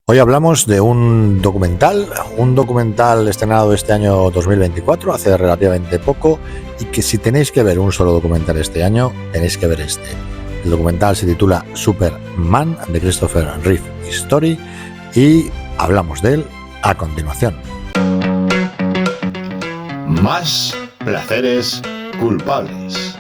Hoy hablamos de un documental estrenado este año 2024, hace relativamente poco, y que si tenéis que ver un solo documental este año, tenéis que ver este. El documental se titula Superman, de Christopher Reeve Story, y hablamos de él a continuación. Más placeres culpables.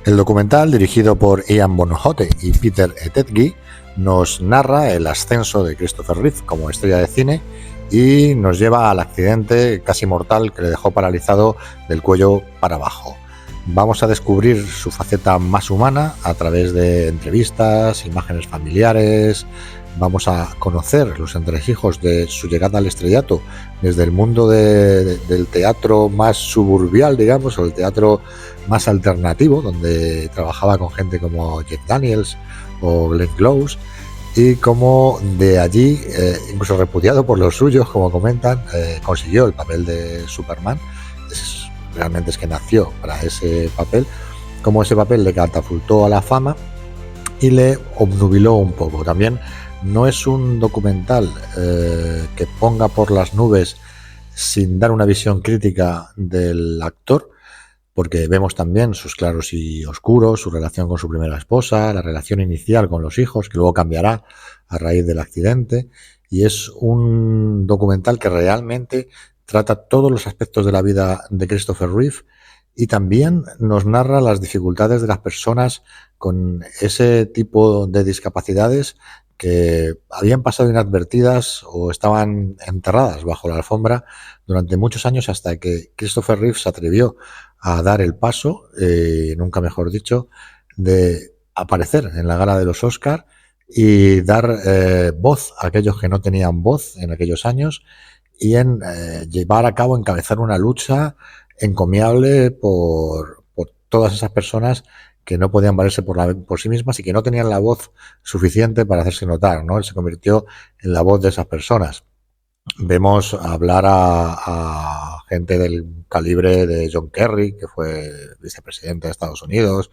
El documental, dirigido por Ian Bonhotte y Peter Ettedgui, nos narra el ascenso de Christopher Reeve como estrella de cine y nos lleva al accidente casi mortal que le dejó paralizado del cuello para abajo. Vamos a descubrir su faceta más humana a través de entrevistas, imágenes familiares. Vamos a conocer los entresijos de su llegada al estrellato desde el mundo del teatro más suburbial, digamos, o el teatro más alternativo, donde trabajaba con gente como Jeff Daniels o Glenn Close, y cómo de allí, incluso repudiado por los suyos, como comentan, consiguió el papel de Superman. Realmente es que nació para ese papel, cómo ese papel le catapultó a la fama y le obnubiló un poco. También no es un documental que ponga por las nubes sin dar una visión crítica del actor, porque vemos también sus claros y oscuros, su relación con su primera esposa, la relación inicial con los hijos, que luego cambiará a raíz del accidente, y es un documental que realmente trata todos los aspectos de la vida de Christopher Reeve y también nos narra las dificultades de las personas con ese tipo de discapacidades que habían pasado inadvertidas o estaban enterradas bajo la alfombra durante muchos años, hasta que Christopher Reeve se atrevió a dar el paso, nunca mejor dicho, de aparecer en la gala de los Oscar y dar voz a aquellos que no tenían voz en aquellos años, y en llevar a cabo, encabezar una lucha encomiable por todas esas personas que no podían valerse por sí mismas y que no tenían la voz suficiente para hacerse notar, ¿no? Él se convirtió en la voz de esas personas. Vemos hablar a gente del calibre de John Kerry, que fue vicepresidente de Estados Unidos.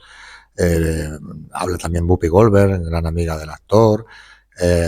Habla también Whoopi Goldberg, gran amiga del actor.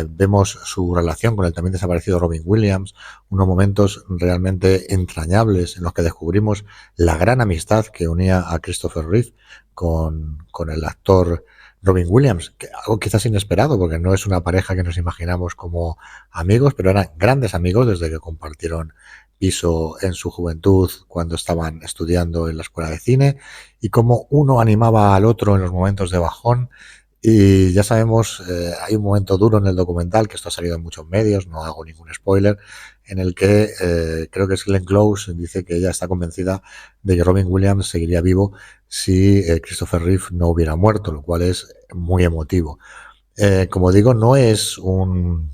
Vemos su relación con el también desaparecido Robin Williams, unos momentos realmente entrañables en los que descubrimos la gran amistad que unía a Christopher Reeve con el actor Robin Williams, que algo quizás inesperado, porque no es una pareja que nos imaginamos como amigos, pero eran grandes amigos desde que compartieron piso en su juventud cuando estaban estudiando en la escuela de cine, y cómo uno animaba al otro en los momentos de bajón. Y ya sabemos, hay un momento duro en el documental, que esto ha salido en muchos medios, no hago ningún spoiler, en el que creo que es Glenn Close, dice que ella está convencida de que Robin Williams seguiría vivo si Christopher Reeve no hubiera muerto, lo cual es muy emotivo. Como digo, no es un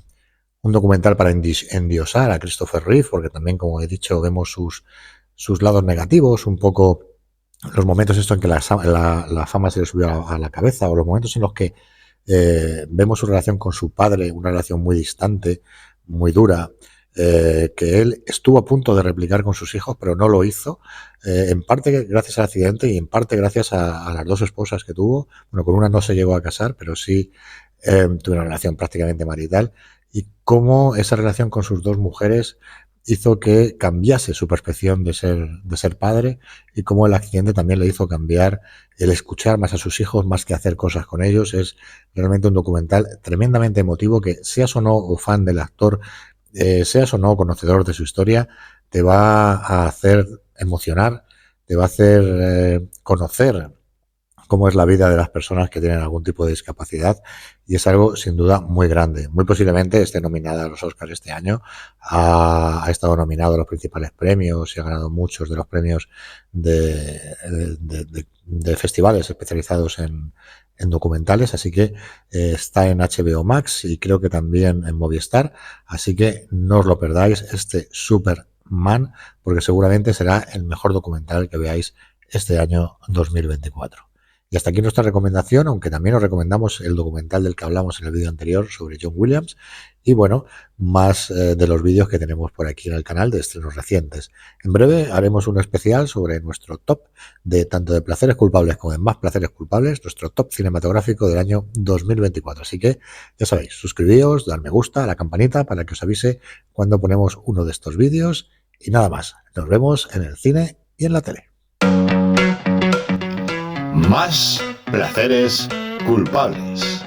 documental para endiosar a Christopher Reeve, porque también, como he dicho, vemos sus lados negativos, un poco los momentos en que la fama se le subió a la cabeza, o los momentos en los que vemos su relación con su padre, una relación muy distante, muy dura, que él estuvo a punto de replicar con sus hijos, pero no lo hizo, en parte gracias al accidente y en parte gracias a las dos esposas que tuvo. Bueno, con una no se llegó a casar, pero sí tuvo una relación prácticamente marital, y cómo esa relación con sus dos mujeres hizo que cambiase su percepción de ser padre, y cómo el accidente también le hizo cambiar el escuchar más a sus hijos más que hacer cosas con ellos. Es realmente un documental tremendamente emotivo que, seas o no fan del actor, seas o no conocedor de su historia, te va a hacer emocionar, te va a hacer conocer cómo es la vida de las personas que tienen algún tipo de discapacidad, y es algo sin duda muy grande. Muy posiblemente esté nominada a los Oscars este año, ha estado nominado a los principales premios y ha ganado muchos de los premios de festivales especializados en documentales, así que está en HBO Max y creo que también en Movistar, así que no os lo perdáis, este Superman, porque seguramente será el mejor documental que veáis este año 2024. Y hasta aquí nuestra recomendación, aunque también os recomendamos el documental del que hablamos en el vídeo anterior sobre John Williams y bueno, más de los vídeos que tenemos por aquí en el canal de estrenos recientes. En breve haremos un especial sobre nuestro top de tanto de placeres culpables como de más placeres culpables, nuestro top cinematográfico del año 2024. Así que ya sabéis, suscribíos, dar me gusta, a la campanita para que os avise cuando ponemos uno de estos vídeos y nada más. Nos vemos en el cine y en la tele. Más placeres culpables.